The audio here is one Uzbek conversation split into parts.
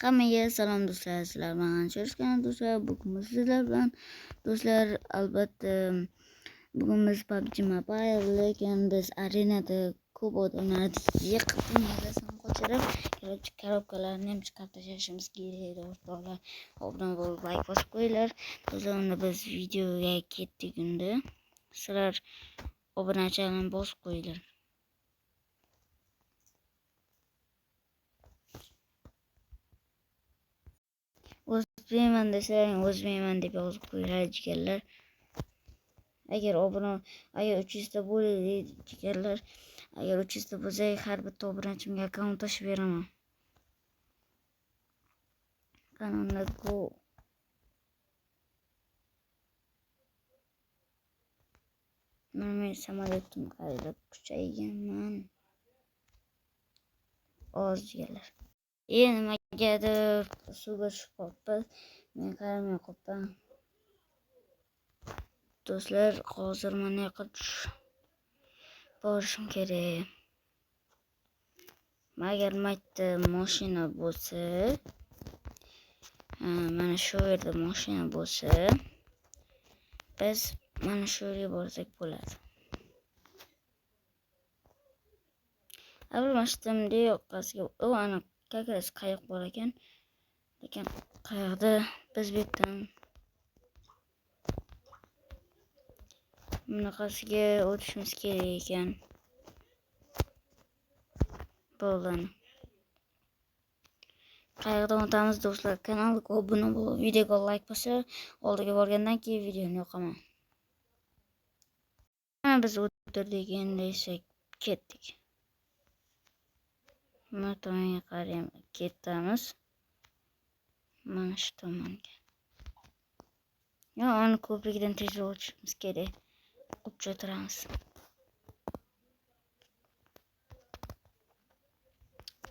Hammaga salom do'stlar, sizlar bilan ko'rishgan do'stlar. Bugun sizlar bilan do'stlar, albatta bugun biz PUBG Mobile, lekin biz arenada ko'p odamlarni yiqib bundan qochirib korobkalarni ham chiqarib tashlashimiz kerak do'stlar. Obuna bo'lib, like bosib qo'yinglar. Do'stlar, unda biz videoga ketdik unda. Sizlar obunachilarni bosib qo'yinglar. O'zbekman desang, o'zbekman deb yozib qo'yinglar jigarlar. Agar 300 ta bo'ladi jigarlar. Agar 300 ta bo'lsa, har bitta obunachimga akkaunt ochib beraman. Kanalda go. Men samolyotim qariyb kuchayganman. Oz jigarlar. Nimagadir suvga tushib qolibmiz. Men qaramay qolibman. Do'stlar, hozir mana yoqqa borishim kerak. Agar mayda mashina bo'lsa, mana shu yerda mashina bo'lsa, biz mana shu yerga borsak bo'ladi. Avval mashtamda yoqqasiga, ana kakras qayiq bor ekan. Lekin qayoqda biz bu yerdan bunaqasiga o'tishimiz kerak ekan. Bo'ldi. Qayoqdan o'tamiz do'stlar? Kanalga obuna bo'lib, videoga like bosib, oldiga borgandan keyin videoni yoqaman. Mana biz o'tirdik, endi esa ketdik. Mana tomonga qarayman, ketamiz. Mana shu tomonga. Ana ko'prikdan tezroq o'tishimiz kerak. Qopcha o'tiramiz.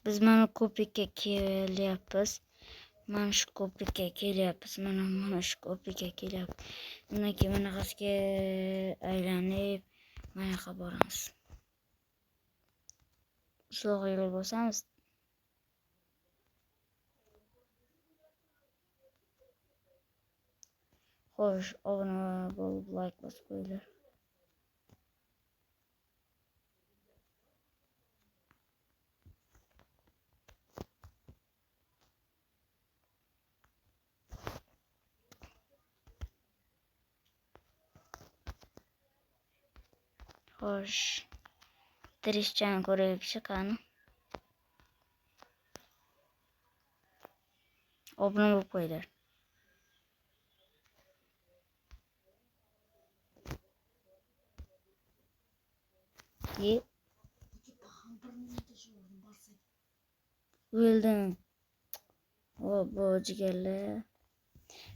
Biz mana ko'prikka kelyapmiz. Mana shu ko'prikka kelyapmiz. Mana shu ko'prikka kelyapmiz. Undan keyin bunaqasiga aylanib, mana yoqqa boramiz. Uzoq yo'l bosamiz. Xo'sh, obuna bo'lib, like bosib qo'yinglar. Xo'sh, tirishchani ko'rib chiqani. Obuna bo'lib qo'yinglar. O'ldim. Bu jigarlar.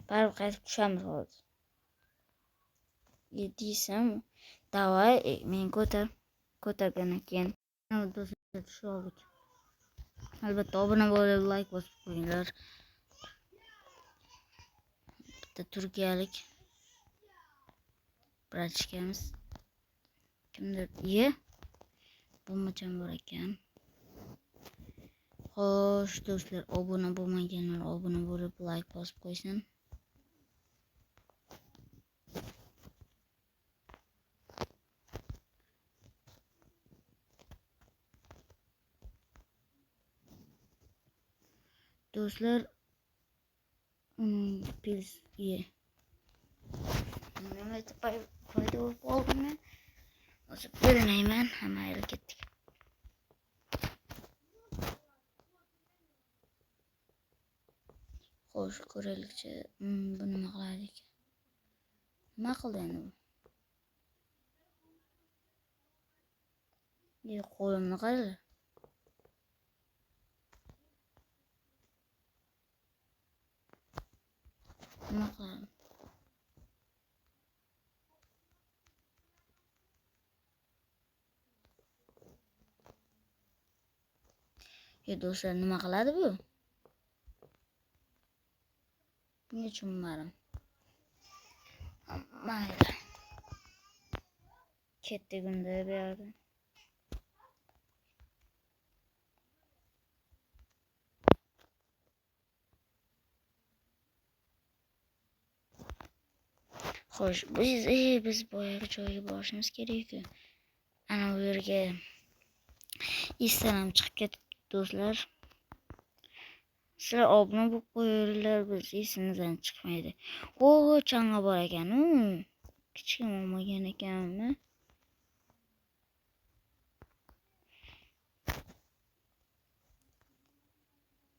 Barib qaytib tushamiz hozir. Yedisam, davay, men ko'targandan keyin do'stlar tushib oldik. Albatta obuna bo'lib, like bosib qo'yinglar. Bitta turkiyalik brachkamiz. Kimdir bo'lmacham bor ekan. Xo'sh do'stlar, obuna bo'lmaganlar obuna bo'lib, like bosib qo'ysin. Do'stlar, pils nima foyda bo'lib qoldimi? O'zi bilmayman, hamma yerga ketdik. Xo'sh, ko'raylikchi, bu nima qiladik? Nima qildi endi bu? Qo'limni qaranglar. Nima qiladim? Do'stlar, nima qiladi bu? Bunga tushunmadim. Mayli. Ketdik unda bu yerda. Xo'sh, biz boyagi joyga borishimiz kerak-ku. Ana bu yerga Instagram chiqib ketibdi do'stlar. Sizlar obuna bo'lib qo'yinglar, biz esimizdan chiqmaydi. O, chang'a bor ekan-u. Kichkina olmagan ekanmi?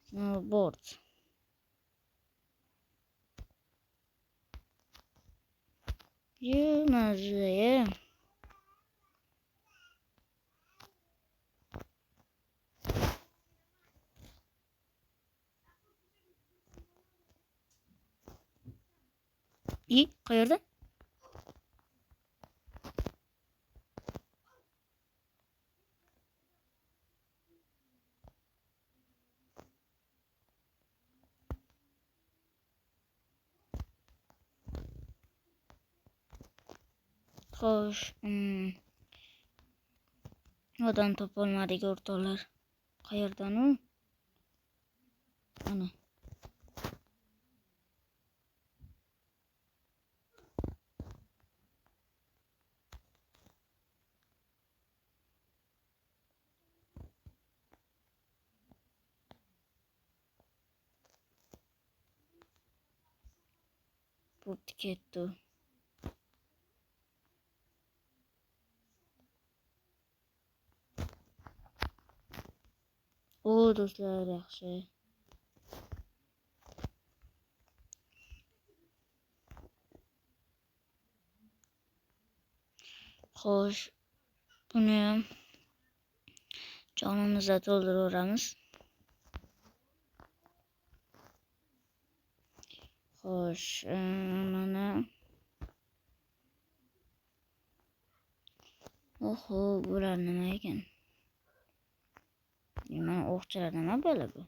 Snowboard. Mazza-ya. Qayerda? Xo'sh, odam topolmadik o'rtoqlar. Qayerdan u? Ana. Bo'pti ketdi. O, do'stlar, yaxshi. Xo'sh, buni ham jonimizda to'ldiraveramiz. Xo'sh, mana. Oho, bular nima ekan? Mana o'qchilar nima bo'ladi bu?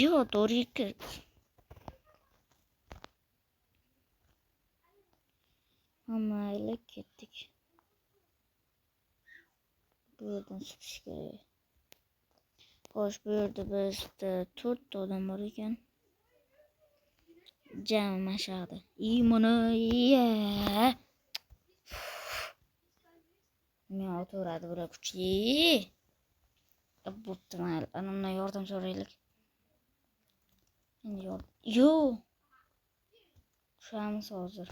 Yo, to'g'ri ket. Mayli, ketdik. Bu yerdan chiqish kerak. Xo'sh, bu yerda bizda 4 odam bor ekan. Jami mashaqda. Mana ya. Men o'tiradi bular kuchli. Bo'pti, mayli. Ana yordam so'raylik. Endi yo. Tushamiz hozir.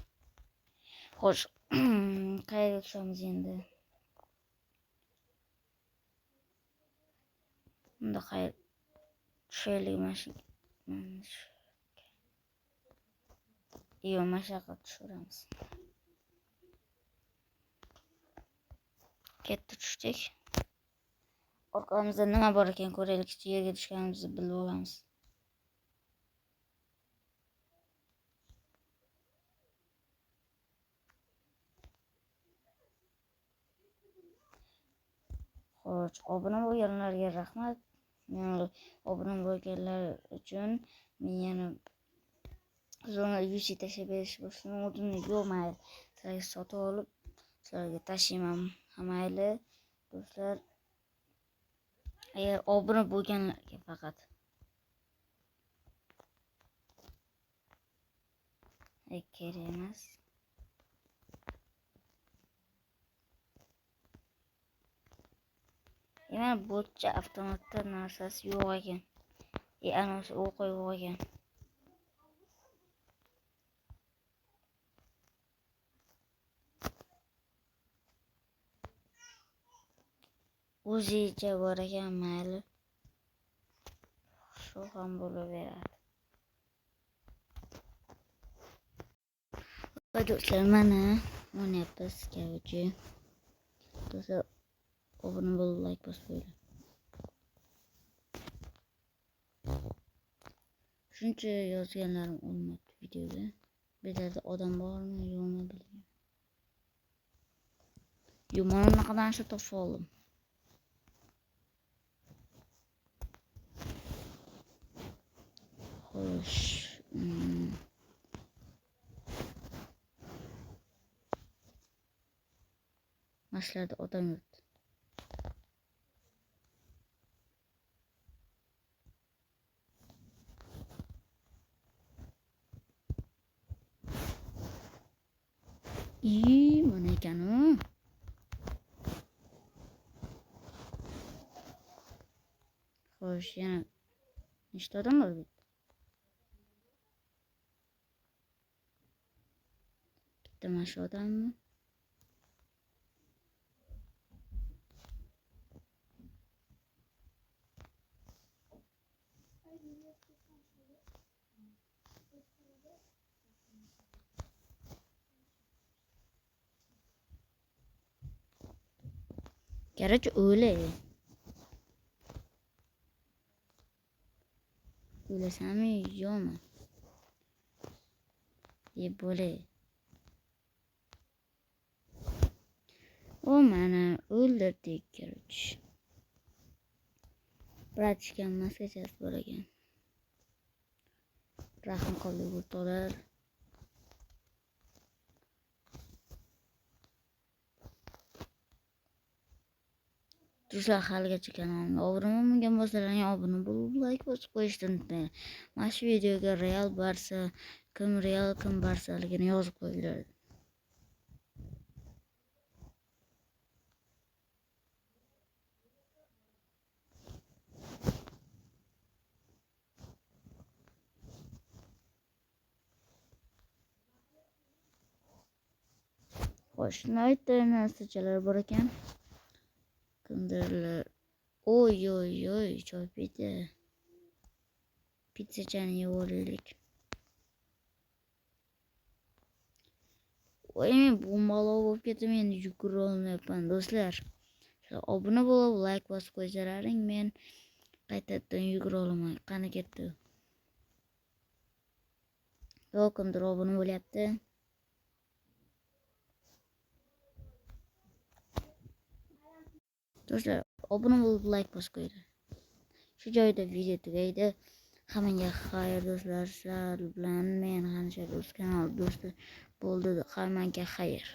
Xo'sh, qayerga tushamiz endi? Unda qayerga tushaylik mashina. Yo, mashaqqa tushiramiz. Ketdi, tushdik. Orqamizda nima bor ekan ko'raylik, yerga tushganimizni bilib olamiz. Xo'sh, obuna bo'lganlarga rahmat. Obuna bo'lganlar uchun men yana zo'rni yuzi tashlab berish bo'lsin. Yo'q, mayli. Sizlarga sotib olib, sizlarga tashlayman. Mayli, do'stlar. Agar obuna bo'lganlarga faqat. Kerak emas. Mana bo'tcha avtomatda narsasi yo'q ekan. Anasi o'qi yo'q ekan. O'zicha bor ekan, mayli. Shu ham bo'laveradi. Do'stlar, mana o'ynayapmiz kavchi. Do'stlar, obuna bo'lib, like bosib qo'ying. Shuncha yozganlarim olmadi videoga. Bu yerda odam bormi, yo'qmi bilmayman. Yo, mana bunaqadan shu topib oldim. Xo'sh, Mashlarda odam yuribdi. Mana ekan u. Xo'sh, yana nechta odam bor bu yerda? Bitta mana shu odammi? Gerçi öyle. Öylesem mi yiyor mu? Diye böyle. O meni o'ldirdik gerçi. Bratishkam maskachasi bor ekan. Rahim qildi o'rtoqlar. Do'stlar, haligacha kanalimga obuna bo'lmagan bo'lsalaring obuna bo'lib, like bosib qo'yishni unutmanglar. Mana shu videoga Real Barsa, kim Real, kim Barsaligini yozib qo'yinglar. Xo'sh, naytda narsachalar bor ekan. Kimdirlar. Oy, choy pita. Pizzachani yeb olaylik. Voy, men bo'mbaloq bo'lib ketdim, endi yugura olmayapman do'stlar. Obuna bo'lib, like bosib qo'ysalaring, men qaytadan yugura olaman. Qani ketdi? Yo'q, kimdir obuna bo'lyapti. Do'stlar, obuna bo'lib, like bosib qo'yinglar. Shu joyda video tugaydi. Hammaga xayr do'stlar, sizlar bilan men Hanshar kanal do'sti bo'ldi. Hammaga xayr.